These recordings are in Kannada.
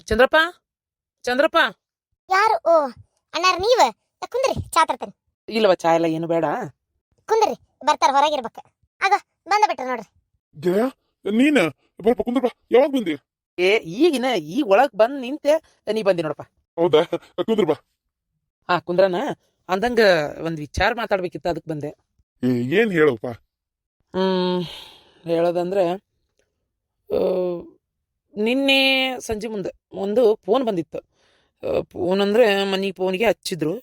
ಚಂದ್ರಪ್ಪ ಚಂದ್ರಪ್ಪ. ಯಾರು? ಓ ಅಣ್ಣಾರ ನೀವ? ಕುಂದ್ರಿ, ಚಾ ತರ್ತೇನೆ. ಇಲ್ಲವ, ಚಾ ಎಲ್ಲ ಏನು ಬೇಡ. ಕುಂದ್ರಿ, ಬರ್ತಾರ, ಹೊರಗಿರ್ಬೇಕು. ಆಗ ಬಂದ ಬಿಟ್ರ ನೋಡ್ರಿ. ಗೆಳೆಯ ನೀನ ಬರ್ಪ ಕುಂದ್ರಪ್ಪ. ಯಾವಾಗ ಬಂದಿ? ಈಗ ಒಳಗ್ ಬಂದ್ ನಿಂತೆ, ನೀ ಬಂದಿ ನೋಡಪ್ಪ. ಹೌದಾ, ಕುಂದ್ರಪ್ಪ. ಕುಂದ್ರನ ಅಂದಂಗ ಒಂದ್ ವಿಚಾರ ಮಾತಾಡ್ಬೇಕಿತ್ತ, ಅದಕ್ ಬಂದೆ. ಏನ್ ಹೇಳಪ್ಪ? ಹೇಳೋದಂದ್ರೆ, ನಿನ್ನೆ ಸಂಜೆ ಮುಂದೆ ಒಂದು ಫೋನ್ ಬಂದಿತ್ತು. ಫೋನ್ ಅಂದರೆ ಮನೆ ಫೋನಿಗೆ ಹಚ್ಚಿದ್ರು,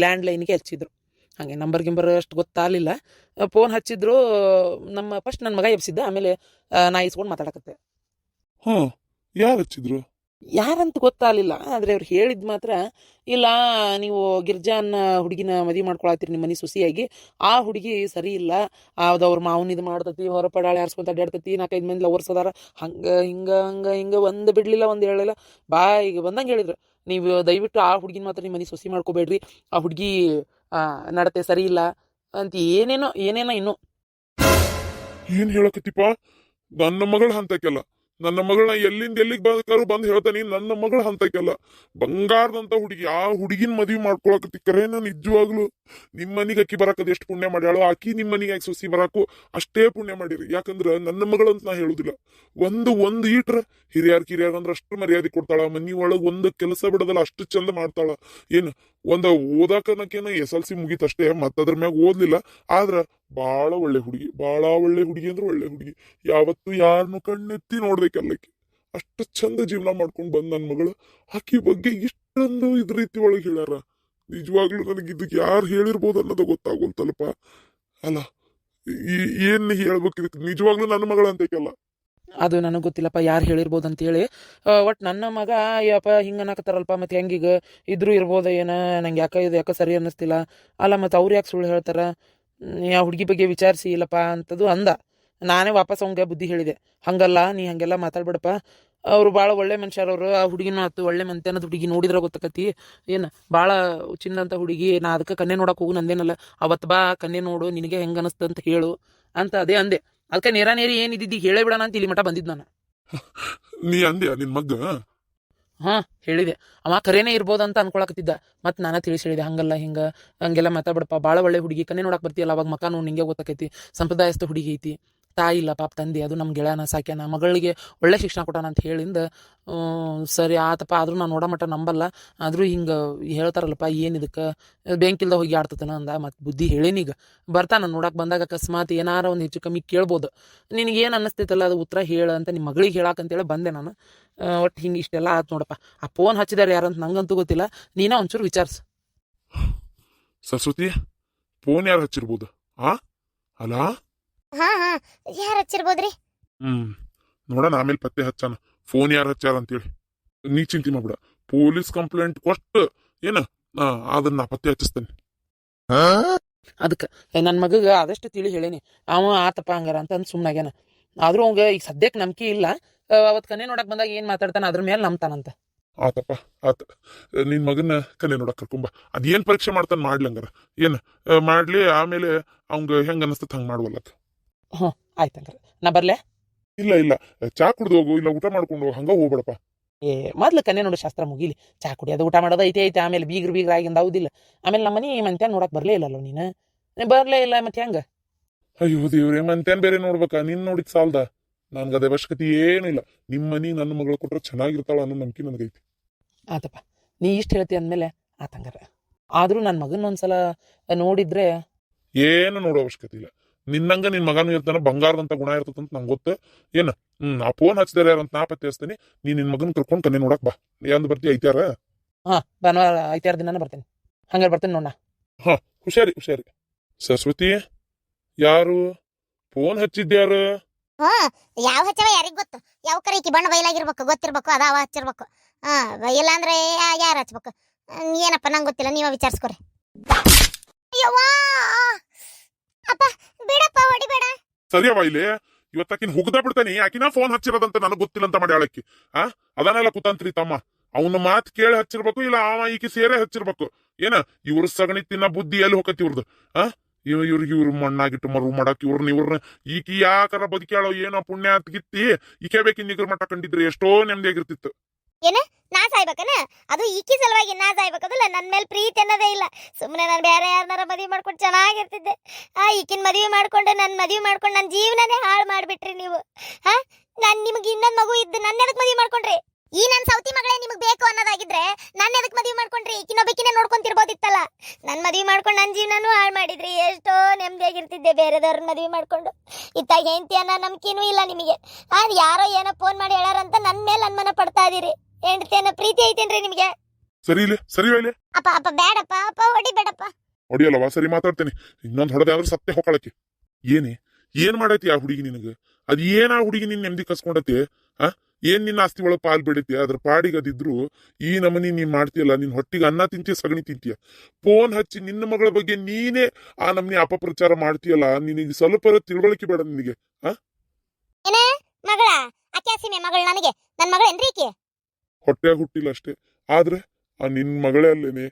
ಲ್ಯಾಂಡ್ಲೈನ್ಗೆ ಹಚ್ಚಿದ್ರು. ಹಾಗೆ ನಂಬರ್ ಗಿಂಬರ್ ಅಷ್ಟು ಗೊತ್ತಾಗಲಿಲ್ಲ. ಫೋನ್ ಹಚ್ಚಿದ್ರು, ಫಸ್ಟ್ ನನ್ನ ಮಗ ಎಬ್ಸಿದ್ದ, ಆಮೇಲೆ ನಾ ಇಸ್ಕೊಂಡು ಮಾತಾಡಕತ್ತೆ. ಯಾರು ಹಚ್ಚಿದ್ರು? ಯಾರಂತ ಗೊತ್ತಾಗಲಿಲ್ಲ, ಆದರೆ ಅವ್ರು ಹೇಳಿದ್ ಮಾತ್ರ, ಇಲ್ಲ ನೀವು ಗಿರ್ಜಾ ಅನ್ನೋ ಹುಡುಗಿನ ಮದುವೆ ಮಾಡ್ಕೊಳತ್ತೀರಿ ನಿಮ್ಮ ಮನೆ ಸೊಸಿಯಾಗಿ, ಆ ಹುಡುಗಿ ಸರಿ ಇಲ್ಲ, ಅವ್ರ ಮಾವನ ಇದು ಮಾಡ್ತತಿ, ಹೊರಪಡಾಳೆ ಹಾರಿಸ್ಕೊಂತ ಅಡ್ಡಾಡ್ತತಿ, 4-5 ಮಂದಿ ಲವರ್ಸ್ ಅದಾರ, ಹಂಗೆ ಒಂದು ಬಿಡಲಿಲ್ಲ, ಒಂದು ಹೇಳಿಲ್ಲ, ಈಗ ಬಂದಂಗೆ ಹೇಳಿದ್ರು, ನೀವು ದಯವಿಟ್ಟು ಆ ಹುಡುಗಿನ ಮಾತ್ರ ನಿಮ್ಮ ಮನೆ ಸೊಸಿ ಮಾಡ್ಕೋಬೇಡ್ರಿ, ಆ ಹುಡುಗಿ ನಡತೆ ಸರಿ ಇಲ್ಲ ಅಂತ ಏನೇನೋ ಇನ್ನೂ. ಏನ್ ಹೇಳಕತ್ತಿಪ್ಪ? ನನ್ನ ಮಗಳ ಹಂತಕ್ಕೆಲ್ಲ, ನನ್ನ ಮಗಳನ್ನ ಎಲ್ಲಿಂದ ಎಲ್ಲಿಗೆ ಬೇಕಾದ್ರೂ ಬಂದು ಹೇಳ್ತಾನಿ. ನನ್ನ ಮಗಳ ಹಂತಕ್ಕೆಲ್ಲ ಬಂಗಾರದಂತ ಹುಡುಗಿ, ಆ ಹುಡುಗಿನ ಮದ್ವಿ ಮಾಡ್ಕೊಳಕತ್ತಿ. ಕರೇನ ನಿಜವಾಗ್ಲು ನಿಮ್ಮ ಮನಿಗೆ ಅಕ್ಕಿ ಬರಾಕದ ಎಷ್ಟು ಪುಣ್ಯ ಮಾಡ್ಯಾಳು, ಆಕಿ ನಿಮ್ಮ ಮನಿಗೆ ಯಾಕೆ ಸೊಸಿ ಬರಾಕು ಅಷ್ಟೇ ಪುಣ್ಯ ಮಾಡಿರಿ. ಯಾಕಂದ್ರ ನನ್ನ ಮಗಳಂತ ನಾ ಹೇಳುದಿಲ್ಲ, ಒಂದು ಈಟ್ರ ಹಿರಿಯರ್ ಅಂದ್ರೆ ಅಷ್ಟು ಮರ್ಯಾದೆ ಕೊಡ್ತಾಳ. ಮನಿ ಒಳಗ್ ಒಂದು ಕೆಲಸ ಬಿಡೋದಲ್ಲ, ಅಷ್ಟು ಚಂದ ಮಾಡ್ತಾಳ. ಏನು ಒಂದ ಓದಾಕನಕೇನ SLC ಮುಗೀತಷ್ಟೇ, ಮತ್ತದ್ರ ಮ್ಯಾಗ ಓದ್ಲಿಲ್ಲ. ಆದ್ರ ಬಾಳ ಒಳ್ಳೆ ಹುಡುಗಿ, ಅಂದ್ರೆ ಒಳ್ಳೆ ಹುಡುಗಿ. ಯಾವತ್ತು ಯಾರನ್ನು ಕಣ್ಣೆತ್ತಿ ನೋಡ್ಬೇಕಲ್ಲಕ್ಕೆ, ಅಷ್ಟು ಚಂದ ಜೀವನ ಮಾಡ್ಕೊಂಡು ಬಂದ್ ನನ್ನ ಮಗಳು. ಆಕಿ ಬಗ್ಗೆ ಇಷ್ಟೊಂದು ಇದ್ ರೀತಿ ಒಳಗೆ ಹೇಳ್ಯಾರ. ನಿಜವಾಗ್ಲೂ ನನಗೆ ಇದಕ್ಕೆ ಯಾರು ಹೇಳಿರ್ಬೋದು ಅನ್ನೋದು ಗೊತ್ತಾಗೋಲ್ತಲ್ಪ. ಅಲ್ಲ, ಏನ್ ಹೇಳ್ಬೇಕು ಇದಕ್ಕೆ? ನಿಜವಾಗ್ಲೂ ನನ್ನ ಮಗಳ ಅಂತೇಕಲ್ಲ. ಅದು ನನಗೆ ಗೊತ್ತಿಲ್ಲಪ್ಪ, ಯಾರು ಹೇಳಿರ್ಬೋದು ಅಂತೇಳಿ. ಒಟ್ಟು ನನ್ನ ಮಗ ಯಪ್ಪ ಹಿಂಗೆ ಅನ್ನಕತ್ತಾರಲ್ಪ, ಮತ್ತು ಹೆಂಗೀಗ ಇದ್ರೂ ಇರ್ಬೋದು ಏನ, ನಂಗೆ ಯಾಕೆ ಸರಿ ಅನ್ನಿಸ್ತಿಲ್ಲ. ಅಲ್ಲ, ಮತ್ತು ಅವ್ರು ಯಾಕೆ ಸುಳ್ಳು ಹೇಳ್ತಾರ, ಆ ಹುಡುಗಿ ಬಗ್ಗೆ ವಿಚಾರಿಸಿ ಇಲ್ಲಪ್ಪ ಅಂತದು ಅಂದ. ನಾನೇ ವಾಪಸ್ ಅವಂಗೆ ಬುದ್ಧಿ ಹೇಳಿದೆ, ಹಂಗಲ್ಲ, ನೀ ಹಾಗೆಲ್ಲ ಮಾತಾಡ್ಬೇಡಪ್ಪ, ಅವರು ಭಾಳ ಒಳ್ಳೆ ಮನುಷ್ಯರವರು, ಆ ಹುಡುಗಿನ ಆತು ಒಳ್ಳೆ ಮಂತೇನದ ಹುಡುಗಿ ನೋಡಿದ್ರೆ ಗೊತ್ತಾಕತಿ, ಏನು ಭಾಳ ಚಿನ್ನಂತ ಹುಡುಗಿ, ನಾ ಅದಕ್ಕೆ ಕನ್ನೆ ನೋಡಕ್ಕೆ ಹೋಗು ನಂದೇನಲ್ಲ, ಅವತ್ತು ಬಾ ಕನ್ನೆ ನೋಡು, ನಿನಗೆ ಹೆಂಗೆ ಅನಿಸ್ತು ಅಂತ ಹೇಳು ಅಂತ ಅದೇ ಅಂದೆ. ಅದಕ್ಕೆ ನೇರ ಏನಿದ್ದಿ ಹೇಳೇ ಬಿಡೋಣ ಅಂತ ಇಲ್ಲಿ ಮಠ ಬಂದಿದ್ದು ನಾನು. ನೀ ಅಂದ್ಯಾ ನಿನ್ ಮಗ್ಗ? ಹೇಳಿದೆ. ಅವ ಕರೇನೇ ಇರ್ಬೋದಂತ ಅನ್ಕೊಳಕತ್ತಿದ್ದ, ಮತ್ತು ನಾನು ತಿಳಿಸಿ ಹೇಳಿದೆ, ಹಂಗಲ್ಲ ಹಂಗೆಲ್ಲ ಮಾತಾಡ್ಬಿಡಪ್ಪ, ಭಾಳ ಒಳ್ಳೆ ಹುಡುಗಿ, ಕನ್ನೆ ನೋಡಕ್ಕೆ ಬರ್ತೀಯಲ್ಲ, ಅವಾಗ ಮಕ ನೋಡಿ ನಿಂಗೆ ಗೊತ್ತಾಕೈತಿ, ಸಂಪ್ರದಾಯಸ್ಥ ಹುಡುಗಿ ಐತಿ, ತಾಯಿ ಇಲ್ಲ ಪಾಪ ತಂದೆ, ಅದು ನಮ್ಮ ಗೆಳೆಯನ ಸಾಕ್ಯಾನ, ಮಗಳಿಗೆ ಒಳ್ಳೆ ಶಿಕ್ಷಣ ಕೊಟ್ಟಾನ ಅಂತ ಹೇಳಿಂದ. ಸರಿ ಆತಪ್ಪ, ಆದರೂ ನಾನು ನೋಡೋ ಮಟ್ಟ ನಂಬಲ್ಲ, ಆದರೂ ಹಿಂಗೆ ಹೇಳ್ತಾರಲ್ಲಪ್ಪ, ಏನು ಇದಕ್ಕೆ ಬೆಂಕಿಲ್ದ ಹೋಗಿ ಆಡ್ತತನ ಅಂದ. ಮತ್ತು ಬುದ್ಧಿ ಹೇಳೀನೀಗ, ಬರ್ತಾನ ನೋಡಕ್ಕೆ ಬಂದಾಗ ಅಕಸ್ಮಾತ್ ಏನಾರ ಒಂದು ಹೆಚ್ಚು ಕಮ್ಮಿ ಕೇಳ್ಬೋದು, ನಿನಗೇನು ಅನ್ನಿಸ್ತೈತಲ್ಲ ಅದು ಉತ್ತರ ಹೇಳ ಅಂತ ನಿಮ್ಮ ಮಗಳಿಗೆ ಹೇಳಕ್ಕಂತೇಳಿ ಬಂದೆ ನಾನು. ಒಟ್ಟು ಹಿಂಗೆ ಇಷ್ಟೆಲ್ಲ ಆಯ್ತು ನೋಡಪ್ಪ. ಆ ಫೋನ್ ಹಚ್ಚಿದಾರೆ ಯಾರಂತ ನಂಗಂತೂ ಗೊತ್ತಿಲ್ಲ, ನೀನ ಒಂಚೂರು ವಿಚಾರಿಸು. ಸರಸ್ವತಿ, ಫೋನ್ ಯಾರು ಹಚ್ಚಿರ್ಬೋದು? ಅಲ್ಲ, ಯಾರು ಹಚ್ಚಿರ್ಬೋದ್ರಿ? ನೋಡೋಣ, ಆಮೇಲೆ ಪತ್ತೆ ಹಚ್ಚಾನ ಫೋನ್ ಯಾರು ಹಚ್ಚಾರ ಅಂತೇಳಿ. ನೀ ಚಿಂತೆ ಮಾಡ್ಬಿಡ, ಪೊಲೀಸ್ ಕಂಪ್ಲೇಂಟ್ ಕೊಟ್ಟು ಏನ ಅದನ್ನ ಪತ್ತೆ ಹಚ್ಚಿಸ್ತೇನೆ. ಅದಕ್ಕೆ ನನ್ನ ಮಗಗೆ ಆದಷ್ಟು ತಿಳಿ ಹೇಳೇನಿ, ಅವ ಆತಪ್ಪ ಹಂಗಾರ ಅಂತ ಸುಮ್ಮನಾಗ್ಯಾನ. ಆದ್ರೂ ಅವಂಗ ಈಗ ಸದ್ಯಕ್ಕೆ ನಂಬಿಕೆ ಇಲ್ಲ. ಅವತ್ತು ಕನ್ನೆ ನೋಡಕ್ ಬಂದಾಗ ಏನ್ ಮಾತಾಡ್ತಾನ ಅದ್ರ ಮೇಲೆ ನಂಬ್ತಾನಂತ. ಆತಪ್ಪ ಆತ, ನಿನ್ ಮಗನ ಕಲೆ ನೋಡಕ್ ಕರ್ಕೊಂಬ. ಅದೇನ್ ಪರೀಕ್ಷೆ ಮಾಡ್ತಾನ ಮಾಡ್ಲಂಗಾರ, ಏನ್ ಮಾಡ್ಲಿ, ಆಮೇಲೆ ಅವಂಗ ಹೆಂಗ ಅನಸ್ತತ್ ಹಂಗ ಮಾಡುವಲ್ಲಕ. ಆಯ್ತಂಗಾರ ನಾ ಬರ್ಲೆ? ಇಲ್ಲ, ಚಾ ಕುಡ್ದು ಹೋಗು, ಇಲ್ಲ ಊಟ ಮಾಡ್ಕೊಂಡು ಹೋಗು, ಹಂಗ ಹೋಗ್ಬೇಡಪ್ಪ. ಮೊದ್ಲು ಕನ್ನೆ ನೋಡು ಶಾಸ್ತ್ರ ಮುಗಿಲಿ, ಚಾ ಕುಡಿಯೋದು ಊಟ ಮಾಡೋದು ಐತೆ, ಆಮೇಲೆ ಬೀಗ್ರ ಆಗಿಂದ ಹೌದಿಲ್ಲ. ಆಮೇಲೆ ನಮ್ಮ ಮನೆ ಮಂತ್ಯಾನ್ ನೋಡಕ್ ಬರ್ಲೇ ಇಲ್ಲല്ലോ ನೀನು, ಬರ್ಲೇ ಇಲ್ಲ, ಮತ್ತೆ ಹೆಂಗ? ಅಯ್ಯೋ ದೇವ್ರೆ, ಮಂತ್ಯಾನ್ ಬೇರೆ ನೋಡ್ಬೇಕಾ? ನಿನ್ ನೋಡಿದ್ ಸಾಲ್ದ? ನನ್ಗದ ಅವಶ್ಯಕತೆ ಏನಿಲ್ಲ. ನಿಮ್ಮ ಮನಿ ನನ್ನ ಮಗಳು ಕೊಟ್ರೆ ಚೆನ್ನಾಗಿರ್ತಾಳ ಅನ್ನೋ ನಂಬಿಕೆ ನನಗೈತಿ. ಆತಪ್ಪ, ನೀ ಇಷ್ಟ ಹೇಳ್ತಿ ಅಂದ್ಮೇಲೆ ಆತಂಗಾರ. ಆದ್ರೂ ನನ್ನ ಮಗನ ಒಂದ್ಸಲ ನೋಡಿದ್ರೆ ಏನು ನೋಡೋ ಅವಶ್ಯಕತೆ ಇಲ್ಲ. ನಿನ್ನಂಗ ನಿನ್ ಮಗನೂ ಇರ್ತಾನ, ಬಂಗಾರದಂತ ಗುಣ ಇರ್ತದಂತ ನಂಗೆ ಗೊತ್ತ. ಏನ ಆ ಫೋನ್ ಹಚ್ಚಿದಾರೆ ಯಾರಂತ ನಾ ಪತ್ತೆ ಹಚ್ತೇನೆ. ನೀನ್ ನಿನ್ ಮಗನ್ ಕರ್ಕೊಂಡು ಕನ್ನೆ ನೋಡಕ್ ಬಾ. ಎಂದು ಬರ್ತಿ? ಐತ್ಯಾರ? ಭಾನುವಾರ ಐತಾರ ದಿನಾನ ಬರ್ತೇನೆ. ಹಂಗಾರೆ ಬರ್ತೇನೆ ನೋಡ. ಹುಷಾರಿ. ಸರಸ್ವತಿ, ಯಾರು ಫೋನ್ ಹಚ್ಚಿದ್ಯಾರು? ಯಾವ ಹಚ್ಚವ ಯಾರಿಗ್ ಗೊತ್ತು? ಯಾವ ಕರೀಕಿ ಬಣ್ಣ ಬಯಲಾಗಿರ್ಬೇಕು, ಗೊತ್ತಿರ್ಬೇಕು, ಅದಾವ ಹಚ್ಚಿರ್ಬೇಕು. ಇಲ್ಲ ಅಂದ್ರೆ ಯಾರು ಹಚ್ಬೇಕು? ಏನಪ್ಪ ನಂಗೆ ಗೊತ್ತಿಲ್ಲ, ನೀವ ವಿಚಾರಿಸ್ಕೊರಿ. ಅಪ್ಪ ಬಿಡಪ್ಪ, ಹೊಡಿಬೇಡ. ಸರಿಯವ ಇಲ್ಲಿ ಇವತ್ತಾಕಿನ ಹುಗ್ದ ಬಿಡ್ತಾನೆ. ಆಕಿನ ಫೋನ್ ಹಚ್ಚಿರೋದಂತ ನನಗ್ ಗೊತ್ತಿಲ್ಲ ಅಂತ ಮಾಡಿ ಆಳಕ್ಕಿ. ಅದನ್ನೆಲ್ಲ ಕುತಂತ್ರಿ ತಮ್ಮ. ಅವನ ಮಾತು ಕೇಳಿ ಹಚ್ಚಿರ್ಬೇಕು, ಇಲ್ಲ ಅವ ಈಕಿ ಸೇರೆ ಹಚ್ಚಿರ್ಬೇಕು. ಏನ ಇವ್ರ ಸಗಣಿ ತಿನ್ನ ಬುದ್ಧಿ ಎಲ್ಲಿ ಹೋಗತಿ ಇವ್ರದ್ದು? ಇವ್ರು ಮಣ್ಣಾಗಿಟ್ಟು ಮರು ಮಾಡಕ್ ಇವ್ರನ್ನ ಈಕಿ ಯಾಕಾರ ಬದುಕ್ಯಾಳೋ ಏನೋ ಪುಣ್ಯ ಗಿತ್ತಿ ಈಕೆ ಬೇಕಿ ನಿಗ್ರ ಮಟ್ಟ ಕಂಡಿದ್ರೆ ಎಷ್ಟೋ ನೆಮ್ಮದಿಯಾಗಿರ್ತಿತ್ತು. ಏನ ನಾ ಸಾಯ್ಬೇಕನ? ಅದು ಈಕಿ ಸಲುವಾಗಿ ನಾ ಸಾಯ್ಬೇಕದಲ್ಲ, ನನ್ನ ಮೇಲೆ ಪ್ರೀತಿ ಅನ್ನೋದೇ ಇಲ್ಲ. ಸುಮ್ಮನೆ ನಾನು ಬೇರೆ ಯಾರನ್ನಾರ ಮದುವೆ ಮಾಡ್ಕೊಂಡು ಚೆನ್ನಾಗಿರ್ತಿದ್ದೆ. ಈಕಿನ ಮದುವೆ ಮಾಡ್ಕೊಂಡು ನನ್ನ ಜೀವನನೇ ಹಾಳು ಮಾಡಿಬಿಟ್ರಿ ನೀವು. ನಾನು ನಿಮಗೆ ಇನ್ನೊಂದು ಮಗು ಇದ್ದು ನನ್ನ ಎದಕ್ಕೆ ಮದುವೆ ಮಾಡ್ಕೊಂಡ್ರಿ? ಈ ನನ್ನ ಸೌತಿ ಮಗಳೇ ನಿಮಗೆ ಬೇಕು ಅನ್ನೋದಾಗಿದ್ರೆ ನನ್ನ ಎದಕ್ಕೆ ಮದುವೆ ಮಾಡ್ಕೊಂಡ್ರಿ? ಈಕಿನೊಬ್ಬಕಿನೇ ನೋಡ್ಕೊಂತಿರ್ಬೋದಿತ್ತಲ್ಲ. ನನ್ನ ಮದುವೆ ಮಾಡ್ಕೊಂಡು ನನ್ನ ಜೀವನನೂ ಹಾಳು ಮಾಡಿದ್ರಿ. ಎಷ್ಟೋ ನೆಮ್ಮದಿಯಾಗಿರ್ತಿದ್ದೆ ಬೇರೆದವ್ರನ್ನ ಮದುವೆ ಮಾಡ್ಕೊಂಡು. ಇತ್ತಾಗ ಹೆಂಡತಿ ಅನ್ನೋ ನಂಬಿಕೆನೂ ಇಲ್ಲ ನಿಮಗೆ. ಯಾರೋ ಏನೋ ಫೋನ್ ಮಾಡಿ ಹೇಳಾರಂತ ನನ್ನ ಮೇಲೆ ಅನುಮಾನ ಪಡ್ತಾ ಇದೀರಿ. ಹೆಂಡತಿ ಅನ್ನೋ ಪ್ರೀತಿ ಐತೇನ್ರಿ ನಿಮಗೆ? ಸರಿ ಇಲ್ಲ ಸರಿ ಇಲ್ಲ ಅಪ್ಪ ಅಪ್ಪ ಬೇಡಪ್ಪ, ಅಪ್ಪ ಹೊಡಿಬೇಡಪ್ಪ. ಹೊಡಿಯಲ್ಲವಾ? ಸರಿ ಮಾತಾಡ್ತೇನೆ. ಇನ್ನೊಂದು ಹೊಡೆದ ಆದ್ರೂ ಸತ್ಯ ಹೊಕ್ಕಳಕ್ಕೆ. ಏನ್ ಮಾಡೈತಿ ಆ ಹುಡುಗಿ ನಿನಗ? ಅದ್ ಏನ್ ಆ ಹುಡುಗಿ ನಿನ್ ನೆಮ್ಮದಿ ಕಸ್ಕೊಂಡತಿ? ಏನ್ ನಿನ್ನ ಆಸ್ತಿ ಒಳಗೆ ಪಾಲ್ ಬಿಡೈತಿ? ಅದ್ರ ಪಾಡಿಗೆ ಅದಿದ್ರು ಈ ನಮನಿ ನೀನ್ ಮಾಡ್ತೀಯಲ್ಲ, ನಿನ್ ಹೊಟ್ಟಿಗೆ ಅನ್ನ ತಿಂತೀಯ, ಸಗಣಿ ತಿಂತೀಯ. ಫೋನ್ ಹಚ್ಚಿ ನಿನ್ನ ಮಗಳ ಬಗ್ಗೆ ನೀನೇ ಆ ನಮ್ನಿ ಅಪಪ್ರಚಾರ ಮಾಡ್ತೀಯಲ್ಲ, ನಿನಗೆ ಸ್ವಲ್ಪ ತಿಳುವಳಿಕೆ ಬೇಡ ನಿನಗೆ? ಏನೇ ಮಗಳ? ಅಕ್ಯಾಸಿಮೆ ಮಗಳು ನನಗೆ ನನ್ನ ಮಗಳೇನ್ರಿ ಈಕೆ? ಹೊಟ್ಟೆಯಾಗ ಹುಟ್ಟಿಲ್ಲ ಅಷ್ಟೇ, ಆದ್ರೆ ಆ ನಿನ್ ಮಗಳೇ ಅಲ್ಲೇನೆ.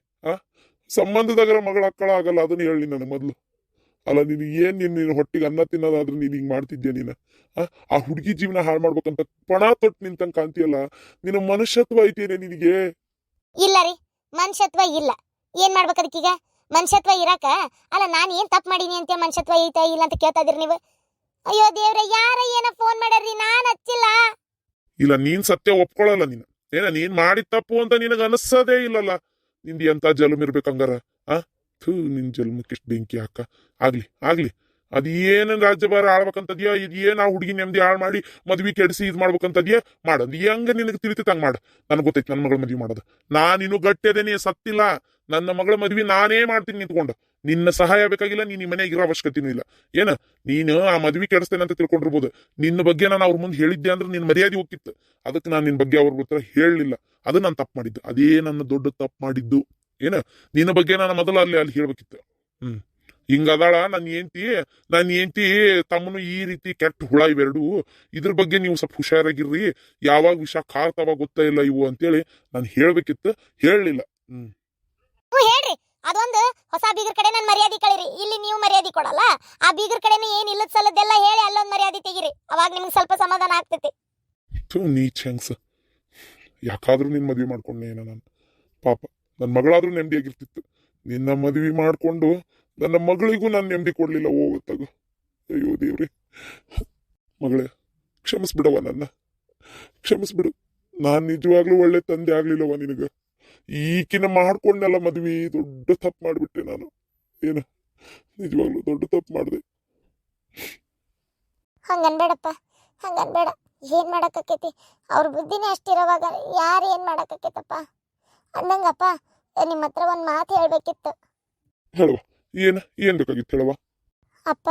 ಸಂಬಂಧದಾಗರ ಮಗಳ ಅಕ್ಕಳ ಆಗಲ್ಲ, ಅದನ್ನ ಹೇಳಿ ನನಗೆ ಮೊದ್ಲು. ಅಲ್ಲ ನೀನು ಏನ್ ನಿನ್ನ ಹೊಟ್ಟಿಗೆ ಅನ್ನ ತಿನ್ನೋದಾದ್ರೆ ನೀನ್ ಹಿಂಗ್ ಮಾಡ್ತಿದ್ಯಾ ನೀನ? ಆ ಹುಡುಗಿ ಜೀವನ ಹಾಳು ಮಾಡ್ಬೇಕಂತ ಪಣ ತೊಟ್ಟು ನಿಂತಂಗ್ ಕಾಣ್ತೀಯಲ್ಲ, ನಿನ್ನ ಮನುಷ್ಯತ್ವ ಐತೇನೆ ನಿನಗೆ? ಇಲ್ಲ ರೀ, ಮನುಷ್ಯತ್ವ ಇಲ್ಲ. ಏನ್ ಮಾಡ್ಬೇಕು ಅದಕ್ಕೀಗ? ಮನುಷ್ಯತ್ವ ಇರಾಕ ಅಲ್ಲ, ನಾನು ಏನ್ ತಪ್ಪು ಮಾಡೀನಿ ಅಂತ ಮನುಷ್ಯತ್ವ ಐತಾ ಇಲ್ಲ ಅಂತ ಕೇಳ್ತಾ ಇದೀರಿ ನೀವು? ಅಯ್ಯೋ ದೇವ್ರೆ, ಯಾರ ಏನೋ ಫೋನ್ ಮಾಡ್ಯಾರ್ರಿ, ನಾನ್ ಹಚ್ಚಿಲ್ಲ. ಇಲ್ಲ, ನೀನ್ ಸತ್ಯ ಒಪ್ಕೊಳಲ್ಲ. ನೀನ್ ಮಾಡಿದ ತಪ್ಪು ಅಂತ ನಿನಗ ಅನಿಸೋದೇ ಇಲ್ಲಲ್ಲ. ನಿಂದ ಎಂತ ಜಲ್ಮ್ ಇರ್ಬೇಕಂಗಾರ? ನಿನ್ ಜಲ್ಮಕ್ಕಿಷ್ಟು ಬೆಂಕಿ ಹಾಕ. ಆಗ್ಲಿ ಅದೇನ ರಾಜ್ಯಭಾರ ಆಳ್ಬೇಕಂತದ್ಯಾ? ಇದೇನ್ ಆ ಹುಡುಗಿ ನೆಮ್ಮದಿ ಹಾಳು ಮಾಡಿ ಮದ್ವಿ ಕೆಡಿಸಿ ಇದ್ ಮಾಡ್ಬೇಕಂತದ್ಯಾ? ಮಾಡದ್ ಹೆಂಗ ನಿನಗೆ ತಿಳಿತೈತೆ ಹಂಗ ಮಾಡ. ನನಗೆ ಗೊತ್ತೈತಿ ನನ್ನ ಮಗಳ ಮದ್ವಿ ಮಾಡೋದು. ನಾನಿನ್ನು ಗಟ್ಟಿಯದೇನೆ, ಸತ್ತಿಲ್ಲ. ನನ್ನ ಮಗಳ ಮದ್ವಿ ನಾನೇ ಮಾಡ್ತೀನಿ ನಿಂತ್ಕೊಂಡು. ನಿನ್ನ ಸಹಾಯ ಬೇಕಾಗಿಲ್ಲ, ನೀನ್ ಈ ಮನೆಯಾಗಿರೋ ಅವಶ್ಯಕತೆನೂ ಇಲ್ಲ. ನೀನು ಆ ಮದ್ವಿ ಕೆಡಿಸ್ತೇನೆ ಅಂತ ತಿಳ್ಕೊಂಡಿರ್ಬೋದು. ನಿನ್ನ ಬಗ್ಗೆ ನಾನು ಅವ್ರ ಮುಂದೆ ಹೇಳಿದ್ದೆ ಅಂದ್ರೆ ನಿನ್ನ ಮರ್ಯಾದೆ ಹೋಗಿತ್ತು. ಅದಕ್ಕೆ ನಾನು ನಿನ್ನ ಬಗ್ಗೆ ಅವ್ರ ಹತ್ರ ಹೇಳಲಿಲ್ಲ. ಅದು ನಾನು ತಪ್ಪು ಮಾಡಿದ್ದು. ಅದೇ ನನ್ನ ದೊಡ್ಡ ತಪ್ಪು ಮಾಡಿದ್ದು. ನಿನ್ನ ಬಗ್ಗೆ ನಾನು ಮೊದಲು ಅಲ್ಲಿ ಹೇಳ್ಬೇಕಿತ್ತು. ಹಿಂಗದಾಳ ನನ್ನ ಹೆಂಡತಿ ತಮ್ಮನು ಈ ರೀತಿ ಕೆಟ್ಟ ಹುಳ ಇವೆರಡು. ಇದ್ರ ಬಗ್ಗೆ ನೀವು ಸ್ವಲ್ಪ ಹುಷಾರಾಗಿರ್ರಿ. ಯಾವಾಗ ವಿಷ ಖಾರ್ತಾವಾಗ ಗೊತ್ತಾ ಇಲ್ಲ ಇವು ಅಂತೇಳಿ ನಾನು ಹೇಳ್ಬೇಕಿತ್ತು, ಹೇಳಲಿಲ್ಲ. ಹೇಳ್ರಿ, ಅದೊಂದು ಹೊಸ ಬೀಗರ ಕಡೆ ನನ್ನ ಮರ್ಯಾದೆ ಕಳೀರಿ. ಇಲ್ಲಿ ನೀವು ಮರ್ಯಾದೆ ಕೊಡಲ್ಲ. ಆ ಬೀಗರ ಕಡೆನೂ ಏನ್ ಇಲ್ಲದ ಸಲದ್ದೆಲ್ಲ ಹೇಳಿ ಅಲ್ಲೊಂದು ಮರ್ಯಾದೆ ತೆಗಿರಿ. ಅವಾಗ ನಿಮ್ಗೆ ಸ್ವಲ್ಪ ಸಮಾಧಾನ ಆಗ್ತೈತಿ. ನೀಚ್ ಹೆಂಗ್ಸ, ಯಾಕಾದ್ರೂ ನಿನ್ ಮದ್ವೆ ಮಾಡ್ಕೊಂಡೆ ನಾನು? ಪಾಪ ನನ್ನ ಮಗಳಾದ್ರೂ ನೆಮ್ಮದಿಯಾಗಿರ್ತಿತ್ತು. ನಿನ್ನ ಮದ್ವೆ ಮಾಡ್ಕೊಂಡು ನನ್ನ ಮಗಳಿಗೂ ನಾನು ನೆಮ್ಮದಿ ಕೊಡ್ಲಿಲ್ಲ. ಹೋಗುತ್ತಾಗ ಅಯ್ಯೋ ದೇವ್ರಿ. ಮಗಳೇ, ಕ್ಷಮಿಸ್ಬಿಡವ, ನನ್ನ ಕ್ಷಮಿಸ್ಬಿಡು. ನಾನ್ ನಿಜವಾಗ್ಲೂ ಒಳ್ಳೆ ತಂದೆ ಆಗ್ಲಿಲ್ಲವ ನಿನಗ. ಈಕಿನ ಮಾಡ್ಕೊಂಡೆಲ್ಲ ಮದ್ವಿ ದೊಡ್ಡ ತಪ್ಪು ಮಾಡ್ಬಿಟ್ಟೆ ನಾನು. ನಿಜವಾಗ್ಲೂ ದೊಡ್ಡ ತಪ್ಪು ಮಾಡಿದೆ. ಹಂಗನ್ಬೇಡಪ್ಪ, ಹಂಗನ್ಬೇಡ. ಏನ್ ಮಾಡಕ್ಕಾಕೈತಿ? ಅವ್ರ ಬುದ್ಧಿನೇ ಅಷ್ಟಿರೋವಾಗ ಯಾರು ಏನ್ ಮಾಡಕ್ಕಾಕೈತಪ್ಪ? ಅಂದಂಗಪ್ಪ, ನಿಮ್ಮ ಹತ್ರ ಒಂದ್ ಮಾತು ಹೇಳ್ಬೇಕಿತ್ತು. ಹೇಳುವ. ಏನ್ ಬೇಕಾಗಿತ್ತು ಹೇಳುವ. ಅಪ್ಪ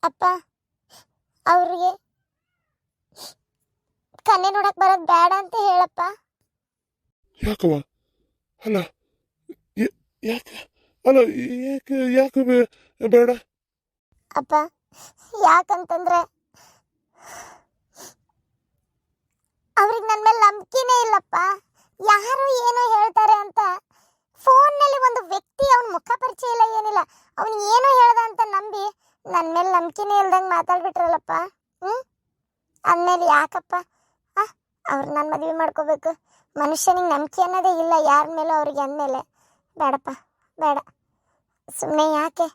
ಅಪ್ಪ ಅವ್ರಿಗೆ ಕನ್ನೆ ನೋಡಕ್ ಬರೋದ್ ಬೇಡ ಅಂತ ಹೇಳಪ್ಪ. ಯಾಕವ? ಅಲ್ಲ ಯಾಕೆ ಬೇಡ? ಅಪ್ಪ, ಯಾಕಂತಂದ್ರೆ ಅವ್ರಿಗೆ ನನ್ನ ಮೇಲೆ ನಂಬಿಕೆನೇ ಇಲ್ಲಪ್ಪ. ಯಾರು ಏನೋ ಹೇಳ್ತಾರೆ ಅಂತ ಫೋನ್ನಲ್ಲಿ ಒಂದು ವ್ಯಕ್ತಿ, ಅವನ ಮುಖ ಪರಿಚಯ ಇಲ್ಲ, ಏನಿಲ್ಲ, ಅವನು ಏನೋ ಹೇಳ್ದ ಅಂತ ನಂಬಿ ನನ್ನ ಮೇಲೆ ನಂಬಿಕೆನೇ ಇಲ್ದಂಗೆ ಮಾತಾಡ್ಬಿಟ್ರಲ್ಲಪ್ಪ. ಅಂದಮೇಲೆ ಯಾಕಪ್ಪ ಅವ್ರು ನಾನು ಮದುವೆ ಮಾಡ್ಕೋಬೇಕು? ಮನುಷ್ಯನಿಗೆ ನಂಬಿಕೆ ಅನ್ನೋದೇ ಇಲ್ಲ ಯಾರ ಮೇಲೂ ಅವ್ರಿಗೆ. ಅಂದಮೇಲೆ ಬೇಡಪ್ಪ, ಬೇಡ. ಸುಮ್ಮನೆ ಯಾಕೆ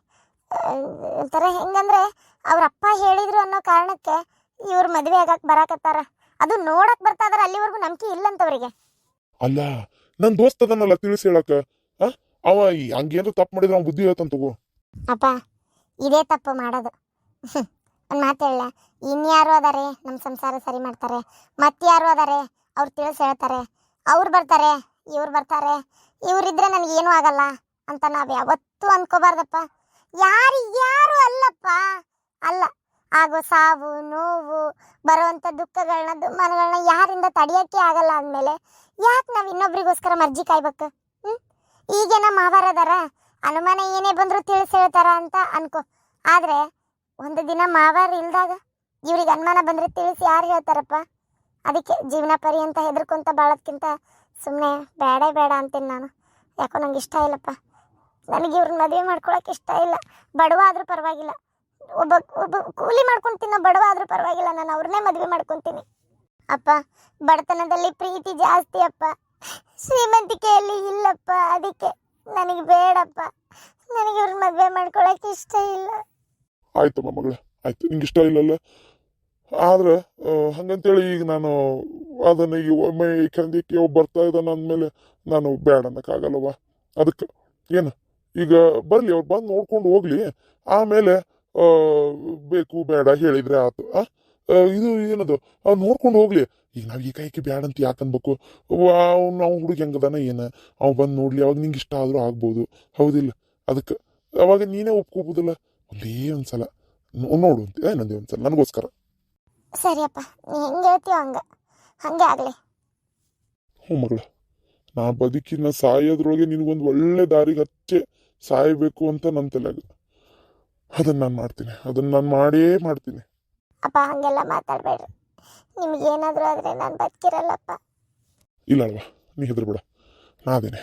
ಒಂಥರ ಹೆಂಗಂದ್ರೆ ಅವ್ರ ಅಪ್ಪ ಹೇಳಿದ್ರು ಅನ್ನೋ ಕಾರಣಕ್ಕೆ ಇವ್ರು ಮದುವೆ ಆಗಕ್ಕೆ ಬರಾಕತ್ತಾರ. ಅದು ನೋಡಕ್ ಬರ್ತಾ ಇದಾರೆ, ಅಲ್ಲಿವರೆಗೂ ನಂಬಿಕೆ ಇಲ್ಲಂತವ್ರಿಗೆ. ಅಲ್ಲ, ನನ್ ದೋಸ್ತ ಅದನ್ನಲ್ಲ ತಿಳಿಸಿ ಹೇಳಕ್ಕ. ಅವ ಹಂಗೇನು ತಪ್ಪು ಮಾಡಿದ್ರೆ ಅವ್ನ ಬುದ್ಧಿ ಹೇಳ್ತಾನ ತಗೋ. ಅಪ್ಪ, ಇದೇ ತಪ್ಪು ಮಾಡೋದು. ಒಂದು ಮಾತು ಹೇಳ, ಇನ್ಯಾರು ಅದಾರೆ ನಮ್ಮ ಸಂಸಾರ ಸರಿ ಮಾಡ್ತಾರೆ, ಮತ್ತಾರು ಅದಾರೆ ಅವ್ರು ತಿಳಿಸಿ ಹೇಳ್ತಾರೆ. ಅವ್ರು ಬರ್ತಾರೆ, ಇವ್ರು ಬರ್ತಾರೆ, ಇವ್ರಿದ್ರೆ ನನಗೇನು ಆಗಲ್ಲ ಅಂತ ನಾವು ಯಾವತ್ತೂ ಅನ್ಕೋಬಾರ್ದಪ್ಪ. ಯಾರು ಅಲ್ಲಪ್ಪ, ಅಲ್ಲ. ಆಗೋ ಸಾವು, ನೋವು, ಬರುವಂಥ ದುಃಖಗಳನ್ನ, ದುಮ್ಮಾನಗಳನ್ನ ಯಾರಿಂದ ತಡೆಯೋಕ್ಕೆ ಆಗಲ್ಲ. ಅಂದಮೇಲೆ ಯಾಕೆ ನಾವು ಇನ್ನೊಬ್ರಿಗೋಸ್ಕರ ಮರ್ಜಿ ಕಾಯ್ಬೇಕು? ಈಗೇನ ಮಾವಾರದಾರ, ಅನುಮಾನ ಏನೇ ಬಂದರೂ ತಿಳಿಸಿ ಹೇಳ್ತಾರ ಅಂತ ಅನ್ಕೋ. ಆದರೆ ಒಂದು ದಿನ ಮಾವಾರ ಇಲ್ದಾಗ ಇವ್ರಿಗೆ ಅನುಮಾನ ಬಂದರೆ ತಿಳಿಸಿ ಯಾರು ಹೇಳ್ತಾರಪ್ಪ? ಅದಕ್ಕೆ ಜೀವನ ಪರ್ಯಂತ ಹೆದರ್ಕೊಂತ ಬಾಳೋದ್ಕಿಂತ ಸುಮ್ಮನೆ ಬೇಡ ಅಂತೀನಿ ನಾನು. ಯಾಕೋ ನಂಗೆ ಇಷ್ಟ ಇಲ್ಲಪ್ಪ. ನನಗೆ ಇವ್ರನ್ನ ಮದುವೆ ಮಾಡ್ಕೊಳಕ್ಕೆ ಇಷ್ಟ ಇಲ್ಲ. ಬಡವ ಆದರೂ ಪರವಾಗಿಲ್ಲ, ಒಬ್ಬ ಕೂಲಿ ಮಾಡ್ಕೊಂಡು ತಿನ್ನೋ ಬಡವ ಆದರೂ ಪರವಾಗಿಲ್ಲ, ನಾನು ಅವ್ರನ್ನೇ ಮದುವೆ ಮಾಡ್ಕೊತೀನಿ. ಅಪ್ಪ ಬಡತನದಲ್ಲಿ ಪ್ರೀತಿ ಜಾಸ್ತಿ ಅಪ್ಪ, ಶ್ರೀಮಂತಿಕೆಯಲ್ಲಿ ಇಲ್ಲಪ್ಪ. ಅದಕ್ಕೆ ನನಗೆ ಬೇಡಪ್ಪ, ನನಗೆ ಇವ್ರ ಮದುವೆ ಮಾಡ್ಕೊಳಕ್ಕೆ ಇಷ್ಟ ಇಲ್ಲ. ಆಯ್ತಮ್ಮ ಮಗಳ, ಆಯ್ತು, ನಿಂಗೆ ಇಷ್ಟ ಇಲ್ಲಲ್ಲ. ಆದ್ರೆ ಹಂಗಂತೇಳಿ ಈಗ ನಾನು ಅದನ್ನ ಈಗ ಒಮ್ಮೆ ಖಂದಿಕ್ಕೆ ಒಬ್ಬ ಬರ್ತಾ ಇದ್ದಾನ ಅಂದಮೇಲೆ ನಾನು ಬೇಡ ಅನ್ನಕ್ಕಾಗಲ್ಲವ. ಅದಕ್ಕೆ ಏನು ಈಗ ಬರ್ಲಿ, ಅವ್ರು ಬಂದು ನೋಡ್ಕೊಂಡು ಹೋಗ್ಲಿ, ಆಮೇಲೆ ಬೇಕು ಬೇಡ ಹೇಳಿದ್ರೆ ಆತು. ಇದು ಏನದು, ಅವ್ನು ನೋಡ್ಕೊಂಡು ಹೋಗ್ಲಿ. ಈಗ ನಾವು ಈ ಕೈಗೆ ಬ್ಯಾಡ ಅಂತ ಯಾಕೆ ಅನ್ಬೇಕು? ನಾವು ಹುಡುಗಿ ಹೆಂಗದಾನ ಏನು, ಅವ್ ಬಂದು ನೋಡ್ಲಿ, ಅವಾಗ ನಿಂಗೆ ಇಷ್ಟ ಆದ್ರೂ ಆಗ್ಬೋದು, ಹೌದಿಲ್ಲ? ಅದಕ್ಕೆ ಅವಾಗ ನೀನೇ ಒಪ್ಕೋಬೋದಲ್ಲ. ಒಂದೇ ಒಂದ್ಸಲ ನೋಡು ಅಂತ ಏನಂದೇ ಒಂದ್ಸಲ ನನಗೋಸ್ಕರ. ಸರಿಯಪ್ಪ, ನೀ ಹೆಂಗೆ ಹೇಳ್ತೀಯೋ ಹಂಗೆ ಆಗಲಿ. ಹ್ಞೂ ಮಗಳ, ನಾ ಬದುಕಿನ ಸಾಯೋದ್ರೊಳಗೆ ನಿನಗೊಂದು ಒಳ್ಳೆ ದಾರಿಗೆ ಹಚ್ಚೆ ಸಾಯಬೇಕು ಅಂತ ನನ್ನ ತಲೆಯಾಗ. ಅದನ್ನು ನಾನು ಮಾಡ್ತೀನಿ, ಅದನ್ನು ನಾನು ಮಾಡೇ ಮಾಡ್ತೀನಿ. ಅಪ್ಪ ಹಂಗೆಲ್ಲ ಮಾತಾಡಬೇಡ್ರಿ. ನಿಮ್ಗೇನಾದರೂ ಆದರೆ ನಾನು ಬದುಕಿರಲ್ಲಪ್ಪ. ಇಲ್ಲ ಅಲ್ವಾ, ನೀ ಹೆದರ್ಬೇಡ, ನಾ ಅದೇನೆ.